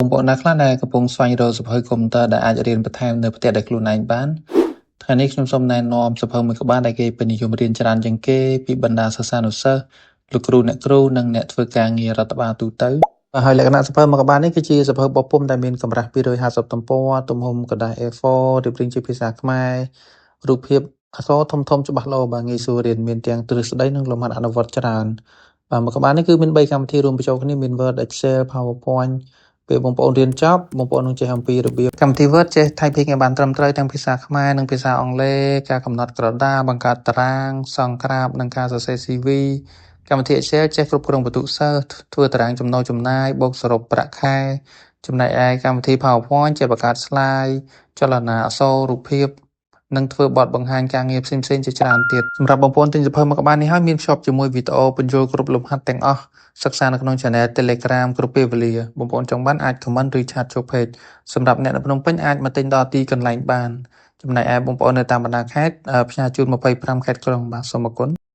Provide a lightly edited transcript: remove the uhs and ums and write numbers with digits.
បងប្អូនអ្នកខ្លះដែលកំពុងស្វែងរកសៀវភៅកុំព្យូទ័រដែលអាចរៀនបន្ថែមនៅផ្ទះដោយខ្លួនឯងបានថ្ងៃនេះខ្ញុំសូមណែនាំសៀវភៅមួយក្បាលដែលគេពេញនិយមរៀនច្រើនជាងគេពីបណ្ដាសិស្សានុសិស្សលោកគ្រូអ្នកគ្រូនិងអ្នកធ្វើការងាររដ្ឋបាលទូទៅហើយលក្ខណៈសៀវភៅមួយក្បាលនេះគឺជាសៀវភៅបោះពុម្ពដែលមានកម្រាស់250ទំព័រទំហំกระดาษ A4 រៀបរៀងជាភាសាខ្មែររូបភាពអក្សរធំៗច្បាស់ល្អបាទងាយស្រួលរៀនមានទាំងទ្រឹស្ដីនិងលំហាត់អនុវត្តច្រើនបាទមួយក្បាលនេះគឺមាន3កម្មវិធីរួមបញ្ចូលគ្នាមាន Word Excel PowerPoint ពេលបងប្អូនរៀនចប់បងប្អូននឹងចេះអំពីរបៀបកម្មវិធី Word ចេះ typing ឲ្យបានត្រឹមត្រូវទាំងភាសាខ្មែរនិងភាសាអង់គ្លេសការកំណត់ក្រដាសបង្កើតតារាងសង្ក្រាបនិងការសរសេរ CV កម្មវិធី Excel ចេះគ្រប់គ្រងពិន្ទុសិស្សធ្វើតារាងចំណូលចំណាយបូកសរុបប្រាក់ខែចំណែកឯកម្មវិធី PowerPoint ចេះបង្កើត slide ចលនាអក្សររូបភាពនិងធ្វើបទបង្ហាញការងារផ្សេងៗជាច្រើនទៀតសម្រាប់បងប្អូនទិញសៀវភៅមួយក្បាលនេះហើយមានភ្ជាប់ជាមួយវីដេអូបញ្ចូលគ្រប់លំហាត់ទាំងអស់សិក្សានៅក្នុង Channel Telegram គ្រប់ពេលវេលាបងប្អូនចង់បានអាច comment ឬ chat ចូល page សម្រាប់អ្នកនៅភ្នំពេញអាចមកទិញដល់ទីកន្លែងបានចំណែកឯបងប្អូននៅតាមបណ្ដាខេត្តផ្សាយជូន25ខេត្តក្រុងបាទសូមអរគុណ